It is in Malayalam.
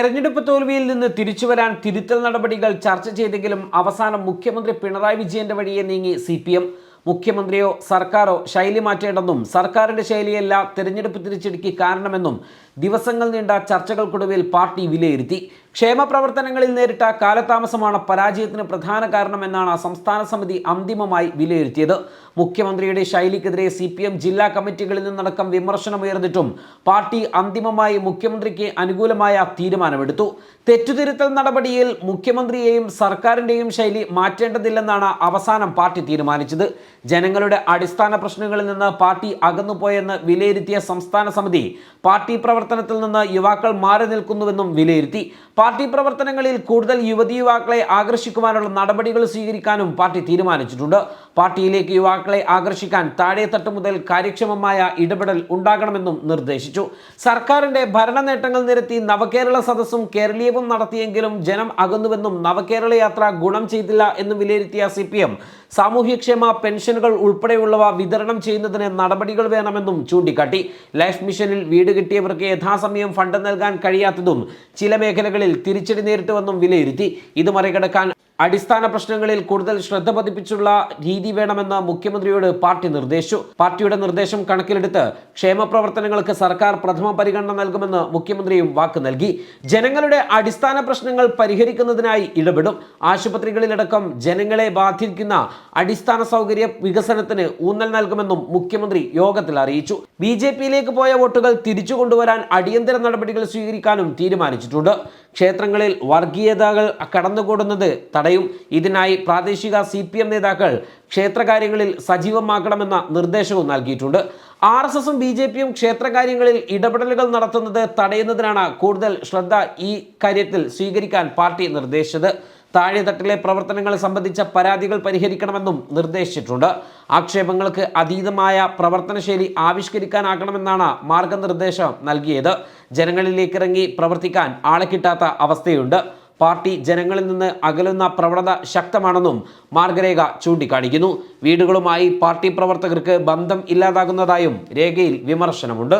തെരഞ്ഞെടുപ്പ് തോൽവിയിൽ നിന്ന് തിരിച്ചുവരാൻ തിരുത്തൽ നടപടികൾ ചർച്ച ചെയ്തെങ്കിലും അവസാനം മുഖ്യമന്ത്രി പിണറായി വിജയന്റെ വഴിയെ നീങ്ങി CPM. മുഖ്യമന്ത്രിയോ സർക്കാരോ ശൈലി മാറ്റേണ്ടെന്നും സർക്കാരിന്റെ ശൈലിയല്ല തെരഞ്ഞെടുപ്പ് തിരിച്ചടിക്ക് കാരണമെന്നും ദിവസങ്ങൾ നീണ്ട ചർച്ചകൾക്കൊടുവിൽ പാർട്ടി വിലയിരുത്തി. ക്ഷേമ പ്രവർത്തനങ്ങളിൽ നേരിട്ട കാലതാമസമാണ് പരാജയത്തിന് പ്രധാന കാരണമെന്നാണ് സംസ്ഥാന സമിതി അന്തിമമായി വിലയിരുത്തിയത്. മുഖ്യമന്ത്രിയുടെ ശൈലിക്കെതിരെ CPM ജില്ലാ കമ്മിറ്റികളിൽ നിന്നടക്കം വിമർശനമുയർന്നിട്ടും പാർട്ടി അന്തിമമായി മുഖ്യമന്ത്രിക്ക് അനുകൂലമായ തീരുമാനമെടുത്തു. തെറ്റുതിരുത്തൽ നടപടിയിൽ മുഖ്യമന്ത്രിയെയും സർക്കാരിന്റെയും ശൈലി മാറ്റേണ്ടതില്ലെന്നാണ് അവസാനം പാർട്ടി തീരുമാനിച്ചത്. ജനങ്ങളുടെ അടിസ്ഥാന പ്രശ്നങ്ങളിൽ നിന്ന് പാർട്ടി അകന്നുപോയെന്ന് വിലയിരുത്തിയ സംസ്ഥാന സമിതി പാർട്ടി പ്രവർത്തനത്തിൽ നിന്ന് യുവാക്കൾ മാറി നിൽക്കുന്നുവെന്നും വിലയിരുത്തി. പാർട്ടി പ്രവർത്തനങ്ങളിൽ കൂടുതൽ യുവതിയുവാക്കളെ ആകർഷിക്കുവാനുള്ള നടപടികൾ സ്വീകരിക്കാനും പാർട്ടി തീരുമാനിച്ചിട്ടുണ്ട്. പാർട്ടിയിലേക്ക് യുവാക്കളെ ആകർഷിക്കാൻ താഴെത്തട്ട് മുതൽ കാര്യക്ഷമമായ ഇടപെടൽ ഉണ്ടാകണമെന്നും നിർദ്ദേശിച്ചു. സർക്കാരിന്റെ ഭരണ നേട്ടങ്ങൾ നിരത്തി നവകേരള സദസ്സും കേരളീയവും നടത്തിയെങ്കിലും ജനം അകന്നുവെന്നും നവകേരള യാത്ര ഗുണം ചെയ്തില്ല എന്നും വിലയിരുത്തിയ CPM സാമൂഹ്യക്ഷേമ പെൻഷനുകൾ ഉൾപ്പെടെയുള്ളവ വിതരണം ചെയ്യുന്നതിന് നടപടികൾ വേണമെന്നും ചൂണ്ടിക്കാട്ടി. ലൈഫ് മിഷനിൽ വീട് കിട്ടിയവർക്ക് യഥാസമയം ഫണ്ട് നൽകാൻ കഴിയാത്തതും ചില മേഖലകളിൽ തിരിച്ചടി നേരിട്ടുവെന്നും വിലയിരുത്തി. ഇത് മറികടക്കാൻ അടിസ്ഥാന പ്രശ്നങ്ങളിൽ കൂടുതൽ ശ്രദ്ധ പതിപ്പിച്ചുള്ള രീതി വേണമെന്ന് മുഖ്യമന്ത്രിയോട് പാർട്ടി നിർദ്ദേശിച്ചു. പാർട്ടിയുടെ നിർദ്ദേശം കണക്കിലെടുത്ത് ക്ഷേമ പ്രവർത്തനങ്ങൾക്ക് സർക്കാർ പ്രഥമ പരിഗണന നൽകുമെന്ന് മുഖ്യമന്ത്രിയും വാക്ക് നൽകി. ജനങ്ങളുടെ അടിസ്ഥാന പ്രശ്നങ്ങൾ പരിഹരിക്കുന്നതിനായി ഇടപെടും. ആശുപത്രികളിലടക്കം ജനങ്ങളെ ബാധിക്കുന്ന അടിസ്ഥാന സൗകര്യ വികസനത്തിന് ഊന്നൽ നൽകുമെന്നും മുഖ്യമന്ത്രി യോഗത്തിൽ അറിയിച്ചു. BJPയിലേക്ക് പോയ വോട്ടുകൾ തിരിച്ചു കൊണ്ടുവരാൻ അടിയന്തര നടപടികൾ സ്വീകരിക്കാനും തീരുമാനിച്ചിട്ടുണ്ട്. ക്ഷേത്രങ്ങളിൽ വർഗീയതകൾ കടന്നുകൂടുന്നത് തടയും. ഇതിനായി പ്രാദേശിക CPM നേതാക്കൾ ക്ഷേത്രകാര്യങ്ങളിൽ സജീവമാക്കണമെന്ന നിർദ്ദേശവും നൽകിയിട്ടുണ്ട്. RSSും BJPയും ക്ഷേത്രകാര്യങ്ങളിൽ ഇടപെടലുകൾ നടത്തുന്നത് തടയുന്നതിനാണ് കൂടുതൽ ശ്രദ്ധ ഈ കാര്യത്തിൽ സ്വീകരിക്കാൻ പാർട്ടി നിർദ്ദേശിച്ചത്. താഴെത്തട്ടിലെ പ്രവർത്തനങ്ങൾ സംബന്ധിച്ച പരാതികൾ പരിഹരിക്കണമെന്നും നിർദ്ദേശിച്ചിട്ടുണ്ട്. ആക്ഷേപങ്ങൾക്ക് അതീതമായ പ്രവർത്തനശൈലി ആവിഷ്കരിക്കാനാകണമെന്നാണ് മാർഗനിർദ്ദേശം നൽകിയത്. ജനങ്ങളിലേക്കിറങ്ങി പ്രവർത്തിക്കാൻ ആളെ കിട്ടാത്ത അവസ്ഥയുണ്ട്. പാർട്ടി ജനങ്ങളിൽ നിന്ന് അകലുന്ന പ്രവണത ശക്തമാണെന്നും മാർഗരേഖ ചൂണ്ടിക്കാണിക്കുന്നു. വീടുകളുമായി പാർട്ടി പ്രവർത്തകർക്ക് ബന്ധം ഇല്ലാതാകുന്നതായും രേഖയിൽ വിമർശനമുണ്ട്.